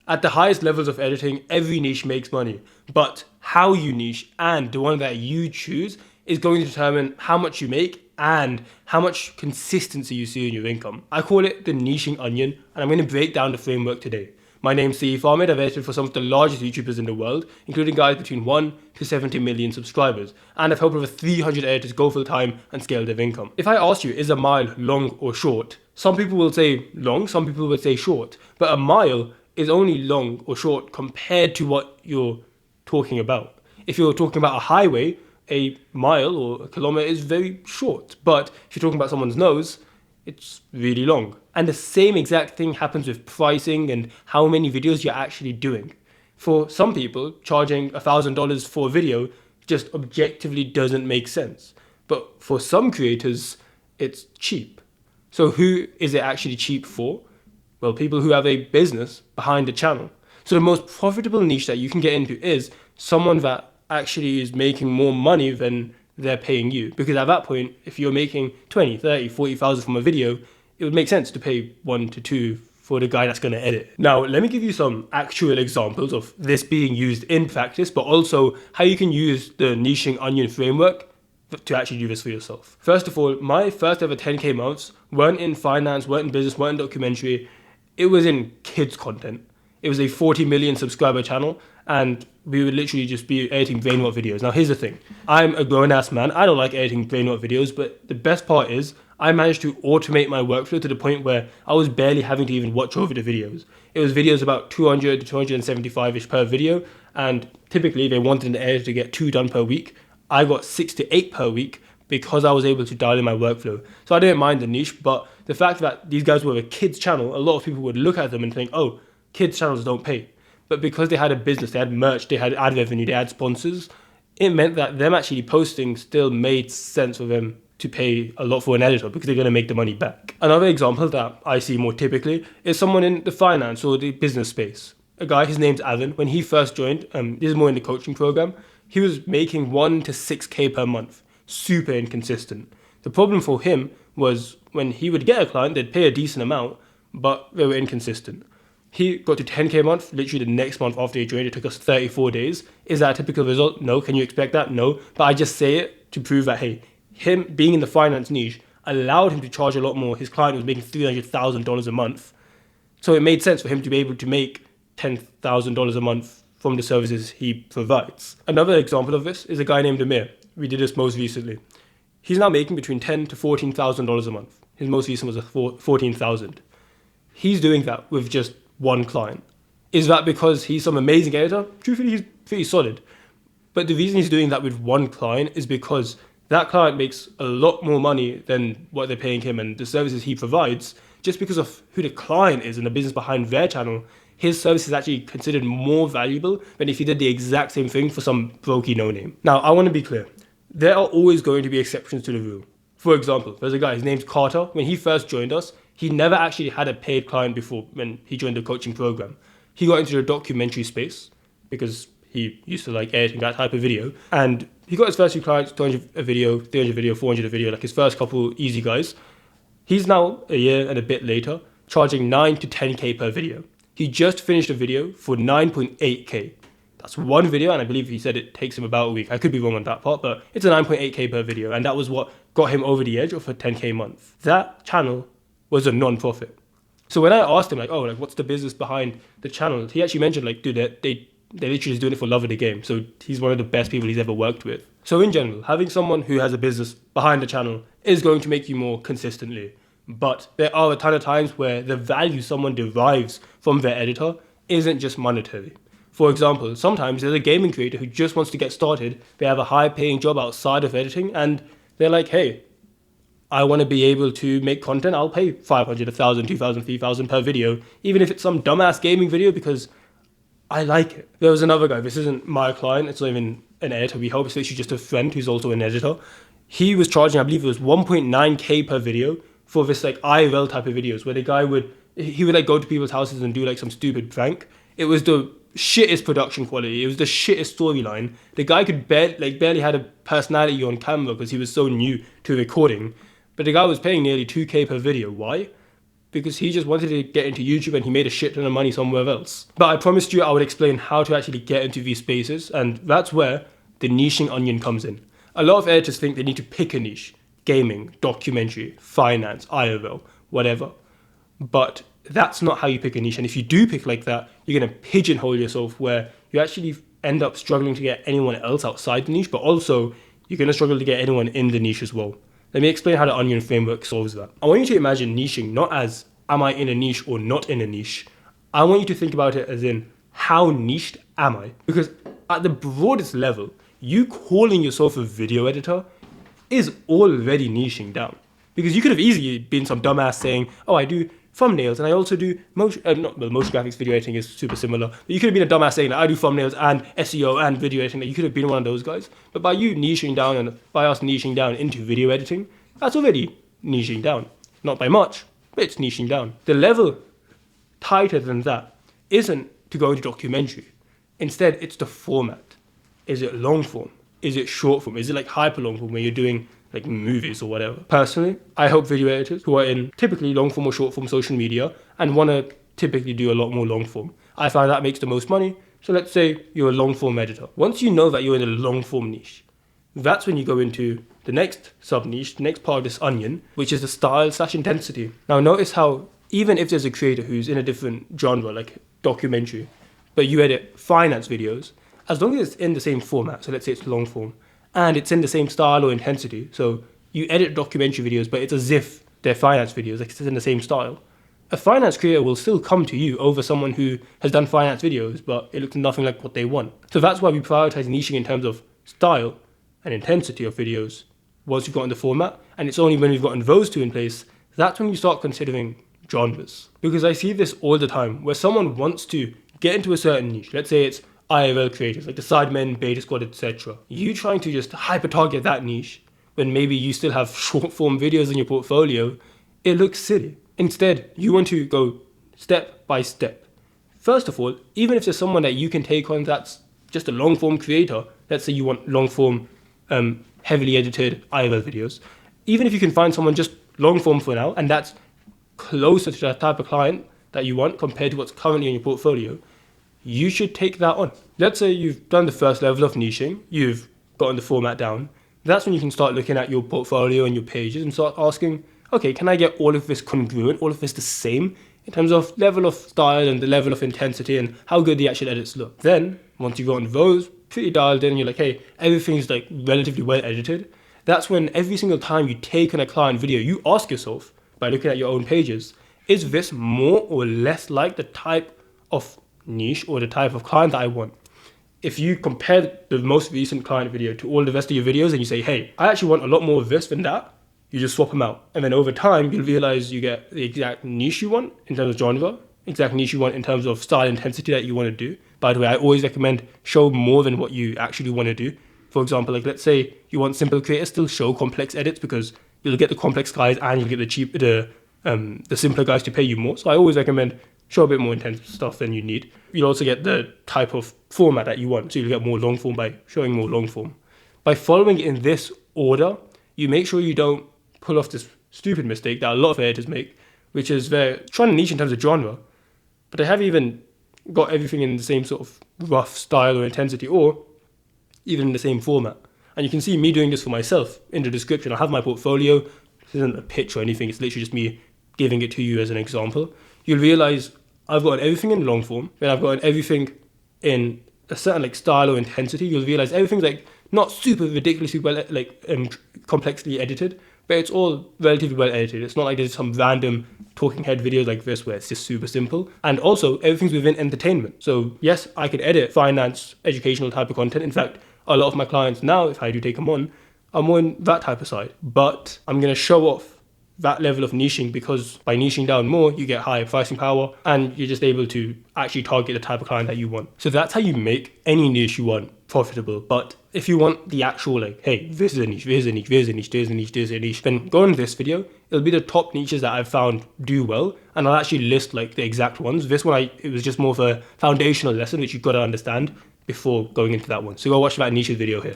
At the highest levels of editing, every niche makes money, but how you niche and the one that you choose is going to determine how much you make and how much consistency you see in your income. I call it the niching onion, and I'm going to break down the framework today. My name's Sayeef. I've edited for some of the largest YouTubers in the world, including guys between 1 to 70 million subscribers, and I've helped over 300 editors go full time and scale their income. If I ask you, is a mile long or short? Some people will say long, some people will say short, but a mile is only long or short compared to what you're talking about. If you're talking about a highway, a mile or a kilometer is very short, but if you're talking about someone's nose, it's really long. And the same exact thing happens with pricing and how many videos you're actually doing. For some people, charging $1,000 for a video just objectively doesn't make sense. But for some creators, it's cheap. So who is it actually cheap for? Well, people who have a business behind the channel. So the most profitable niche that you can get into is someone that actually is making more money than they're paying you. Because at that point, if you're making 20, 30, 40,000 from a video, it would make sense to pay 1 to 2 for the guy that's going to edit. Now, let me give you some actual examples of this being used in practice, but also how you can use the niching onion framework to actually do this for yourself. First of all, my first ever 10K months weren't in finance, weren't in business, weren't in documentary. It was in kids content. It was a 40 million subscriber channel, and we would literally just be editing brain rot videos. Now, here's the thing. I'm a grown-ass man. I don't like editing brain rot videos, but the best part is I managed to automate my workflow to the point where I was barely having to even watch over the videos. It was videos about 200 to 275-ish per video, and typically they wanted an editor to get 2 done per week. I got 6 to 8 per week because I was able to dial in my workflow. So I didn't mind the niche, but the fact that these guys were a kids channel, a lot of people would look at them and think, oh, kids channels don't pay. But because they had a business, they had merch, they had ad revenue, they had sponsors, it meant that them actually posting still made sense for them to pay a lot for an editor because they're going to make the money back. Another example that I see more typically is someone in the finance or the business space. A guy, his name's Alan. When he first joined, this is more in the coaching program, he was making 1 to 6K per month. Super inconsistent. The problem for him was when he would get a client, they'd pay a decent amount, but they were inconsistent. He got to 10K a month, literally the next month after he joined. It took us 34 days. Is that a typical result? No. Can you expect that? No. But I just say it to prove that, hey, him being in the finance niche allowed him to charge a lot more. His client was making $300,000 a month. So it made sense for him to be able to make $10,000 a month from the services he provides. Another example of this is a guy named Amir. We did this most recently. He's now making between $10,000 to $14,000 a month. His most recent was $14,000. He's doing that with just one client. Is that because he's some amazing editor? Truthfully, he's pretty solid. But the reason he's doing that with one client is because that client makes a lot more money than what they're paying him and the services he provides. Just because of who the client is and the business behind their channel, his service is actually considered more valuable than if he did the exact same thing for some brokey no-name. Now, I want to be clear. There are always going to be exceptions to the rule. For example, there's a guy, his name's Carter. When he first joined us, he never actually had a paid client before when he joined the coaching program. He got into the documentary space because he used to like editing that type of video. And he got his first few clients, 200 a video, 300 a video, 400 a video, like his first couple easy guys. He's now a year and a bit later, charging 9 to 10K per video. He just finished a video for 9.8K. That's one video, and I believe he said it takes him about a week. I could be wrong on that part, but it's a 9.8K per video, and that was what got him over the edge of a 10K month. That channel was a non-profit. So when I asked him, like, oh, like, what's the business behind the channel? He actually mentioned, like, dude, they literally just doing it for love of the game. So he's one of the best people he's ever worked with. So in general, having someone who has a business behind the channel is going to make you more consistently. But there are a ton of times where the value someone derives from their editor isn't just monetary. For example, sometimes there's a gaming creator who just wants to get started. They have a high-paying job outside of editing, and they're like, hey, I want to be able to make content. I'll pay 500, 1,000, 2,000, 3,000 per video, even if it's some dumbass gaming video, because I like it. There was another guy. This isn't my client. It's not even an editor we help. It's literally just a friend who's also an editor. He was charging, I believe it was 1.9K per video for this like IRL type of videos where the guy would like go to people's houses and do like some stupid prank. It was the shittest production quality. It was the shittest storyline. The guy could barely had a personality on camera because he was so new to recording. But the guy was paying nearly 2K per video. Why? because he just wanted to get into YouTube and he made a shit ton of money somewhere else. But I promised you I would explain how to actually get into these spaces, and that's where the niching onion comes in. A lot of editors think they need to pick a niche: gaming, documentary, finance, IRL, whatever. But that's not how you pick a niche. And if you do pick like that, you're going to pigeonhole yourself where you actually end up struggling to get anyone else outside the niche, but also you're going to struggle to get anyone in the niche as well. Let me explain how the onion framework solves that. I want you to imagine niching not as, am I in a niche or not in a niche? I want you to think about it as in, how niched am I? Because at the broadest level, you calling yourself a video editor is already niching down. Because you could have easily been some dumbass saying, oh, I do thumbnails and I also do motion graphics. Video editing is super similar, but you could have been a dumbass saying that I do thumbnails and SEO and video editing. That you could have been one of those guys. But by you niching down, and by us niching down into video editing, that's already niching down. Not by much, but it's niching down. The level tighter than that isn't to go into documentary. Instead, it's the format. Is it long form? Is it short form? Is it like hyper long form where you're doing like movies or whatever? Personally, I help video editors who are in typically long form or short form social media and want to typically do a lot more long form. I find that makes the most money. So let's say you're a long form editor. Once you know that you're in a long form niche, that's when you go into the next sub niche, the next part of this onion, which is the style/intensity. Now notice how even if there's a creator who's in a different genre, like documentary, but you edit finance videos, as long as it's in the same format, so let's say it's long form, and it's in the same style or intensity, so you edit documentary videos, but it's as if they're finance videos, like it's in the same style, a finance creator will still come to you over someone who has done finance videos, but it looks nothing like what they want. So that's why we prioritize niching in terms of style and intensity of videos once you've gotten the format, and it's only when we've gotten those two in place, that's when you start considering genres. Because I see this all the time, where someone wants to get into a certain niche, let's say it's IRL creators, like the Sidemen, Beta Squad, etc. You trying to just hyper-target that niche when maybe you still have short-form videos in your portfolio, it looks silly. Instead, you want to go step by step. First of all, even if there's someone that you can take on that's just a long-form creator, let's say you want long-form, heavily edited IRL videos, even if you can find someone just long-form for now, and that's closer to that type of client that you want compared to what's currently in your portfolio, you should take that on. Let's say you've done the first level of niching, you've gotten the format down. That's when you can start looking at your portfolio and your pages and start asking, okay, can I get all of this congruent, all of this the same in terms of level of style and the level of intensity and how good the actual edits look? Then, once you've gotten those pretty dialed in, you're like, hey, everything's like relatively well edited. That's when every single time you take on a client video, you ask yourself, by looking at your own pages, is this more or less like the type of niche or the type of client that I want? If you compare the most recent client video to all the rest of your videos and you say, hey, I actually want a lot more of this than that, you just swap them out. And then over time, you'll realize you get the exact niche you want in terms of genre, exact niche you want in terms of style intensity that you want to do. By the way, I always recommend show more than what you actually want to do. For example, like let's say you want simple creators, still show complex edits because you'll get the complex guys and you'll get the simpler guys to pay you more. So I always recommend show a bit more intense stuff than you need. You'll also get the type of format that you want. So you'll get more long form by showing more long form. By following it in this order, you make sure you don't pull off this stupid mistake that a lot of editors make, which is they're trying to niche in terms of genre, but they haven't even got everything in the same sort of rough style or intensity or even in the same format. And you can see me doing this for myself in the description. I have my portfolio. This isn't a pitch or anything. It's literally just me giving it to you as an example. You'll realize I've got everything in long form, then I've got everything in a certain like style or intensity. You'll realize everything's like not super ridiculously well, like complexly edited, but it's all relatively well edited. It's not like there's some random talking head videos like this where it's just super simple. And also everything's within entertainment. So yes, I could edit finance, educational type of content. In fact, a lot of my clients now, if I do take them on, are more in that type of side. But I'm going to show off that level of niching because by niching down more, you get higher pricing power and you're just able to actually target the type of client that you want. So that's how you make any niche you want profitable. But if you want the actual like, hey, this is a niche, this is a niche, this is a niche, this is a niche, this is a niche, then go on this video. It'll be the top niches that I've found do well. And I'll actually list like the exact ones. This one, it was just more of a foundational lesson, which you've got to understand before going into that one. So go watch that niche video here.